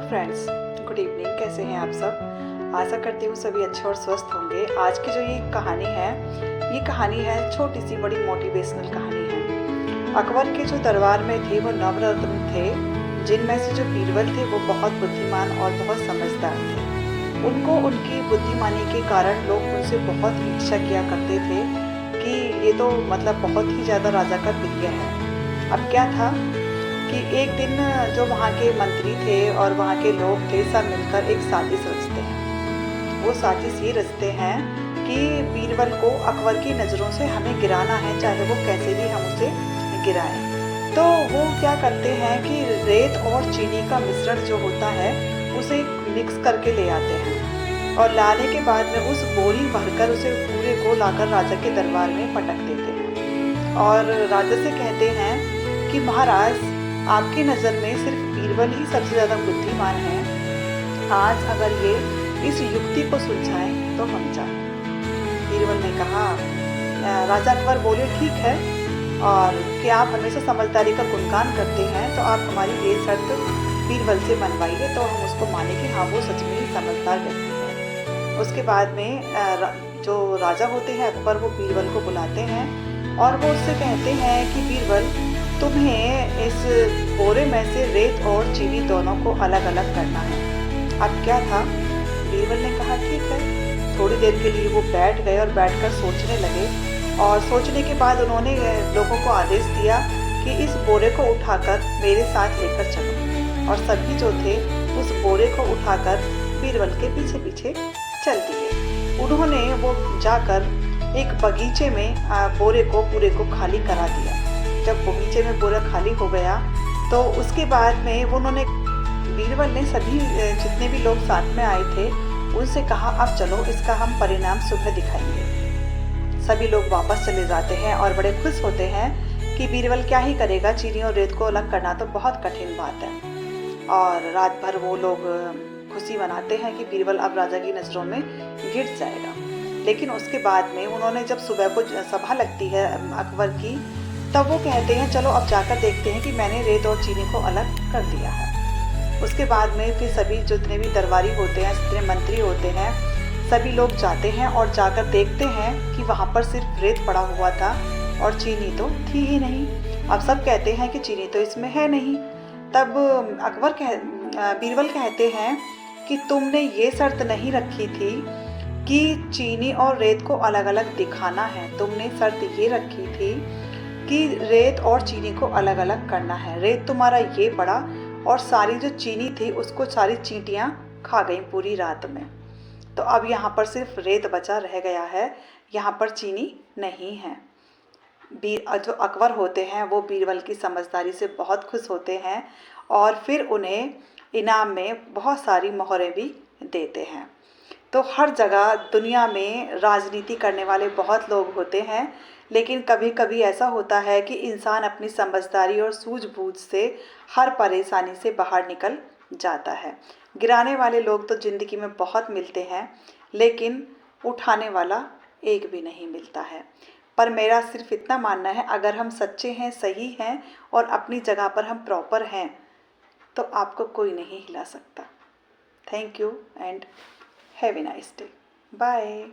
Friends, good evening. कैसे हैं आप सब? आशा करती हूँ सभी अच्छे और स्वस्थ होंगे। आज की जो ये कहानी है छोटी सी बड़ी मोटिवेशनल कहानी है। अकबर के जो दरबार में थे वो नवरत्न थे, जिनमें से जो बीरबल थे वो बहुत बुद्धिमान और बहुत समझदार थे। उनको उनकी बुद्धिमानी के कारण लोग उनसे बहुत ईर्ष्या किया करते थे कि ये तो मतलब बहुत ही ज़्यादा राजा का प्रिय है। अब क्या था कि एक दिन जो वहाँ के मंत्री थे और वहाँ के लोग थे सब मिलकर एक साजिश रचते हैं। वो साजिश ये रचते हैं कि बीरबल को अकबर की नज़रों से हमें गिराना है, चाहे वो कैसे भी हम उसे गिराएं। तो वो क्या करते हैं कि रेत और चीनी का मिश्रण जो होता है उसे मिक्स करके ले आते हैं और लाने के बाद में उस बोरी भरकर उसे पूरे को लाकर राजा के दरबार में पटक देते हैं और राजा से कहते हैं कि महाराज, आपकी नज़र में सिर्फ बीरबल ही सबसे ज़्यादा बुद्धिमान है। आज अगर ये इस युक्ति को सुलझाए तो हम जाए। बीरबल ने कहा, राजा अकबर बोले, ठीक है, और कि आप हमेशा समझदारी का गुणगान करते हैं तो आप हमारी ये शर्त बीरबल से मनवाइए तो हम उसको माने कि हाँ वो सच में ही समझदार व्यक्ति है। उसके बाद में जो राजा होते हैं अकबर, वो बीरबल को बुलाते हैं और वो उससे कहते हैं कि बीरबल, तुम्हें इस बोरे में से रेत और चीनी दोनों को अलग अलग करना है। अब क्या था, बीरबल ने कहा ठीक है। थोड़ी देर के लिए वो बैठ गए और बैठकर सोचने लगे और सोचने के बाद उन्होंने लोगों को आदेश दिया कि इस बोरे को उठाकर मेरे साथ लेकर चलो, और सभी जो थे उस बोरे को उठाकर बीरबल के पीछे पीछे चल दिए। उन्होंने वो जाकर एक बगीचे में बोरे को पूरे को खाली करा दिया। जब बगीचे में बोरा खाली हो गया तो उसके बाद में उन्होंने बीरबल ने सभी जितने भी लोग साथ में आए थे उनसे कहा, अब चलो इसका हम परिणाम सुबह दिखाएंगे। सभी लोग वापस चले जाते हैं और बड़े खुश होते हैं कि बीरबल क्या ही करेगा, चीनी और रेत को अलग करना तो बहुत कठिन बात है। और रात भर वो लोग खुशी मनाते हैं कि बीरबल अब राजा की नज़रों में गिर जाएगा। लेकिन उसके बाद में उन्होंने जब सुबह को सभा लगती है अकबर की, तब वो कहते हैं चलो अब जाकर देखते हैं कि मैंने रेत और चीनी को अलग कर दिया है। उसके बाद में फिर सभी जितने भी दरबारी होते हैं, जितने मंत्री होते हैं, सभी लोग जाते हैं और जाकर देखते हैं कि वहाँ पर सिर्फ रेत पड़ा हुआ था और चीनी तो थी ही नहीं। अब सब कहते हैं कि चीनी तो इसमें है नहीं। तब बीरबल कहते हैं कि तुमने ये शर्त नहीं रखी थी कि चीनी और रेत को अलग अलग दिखाना है, तुमने शर्त ये रखी थी कि रेत और चीनी को अलग अलग करना है। रेत तुम्हारा ये पड़ा और सारी जो चीनी थी उसको सारी चींटियाँ खा गई पूरी रात में। तो अब यहाँ पर सिर्फ रेत बचा रह गया है, यहाँ पर चीनी नहीं है। जो अकबर होते हैं वो बीरबल की समझदारी से बहुत खुश होते हैं और फिर उन्हें इनाम में बहुत सारी मोहरें भी देते हैं। तो हर जगह दुनिया में राजनीति करने वाले बहुत लोग होते हैं, लेकिन कभी कभी ऐसा होता है कि इंसान अपनी समझदारी और सूझबूझ से हर परेशानी से बाहर निकल जाता है। गिराने वाले लोग तो ज़िंदगी में बहुत मिलते हैं, लेकिन उठाने वाला एक भी नहीं मिलता है। पर मेरा सिर्फ इतना मानना है, अगर हम सच्चे हैं, सही हैं और अपनी जगह पर हम प्रॉपर हैं तो आपको कोई नहीं हिला सकता। Thank you and have a nice day. Bye.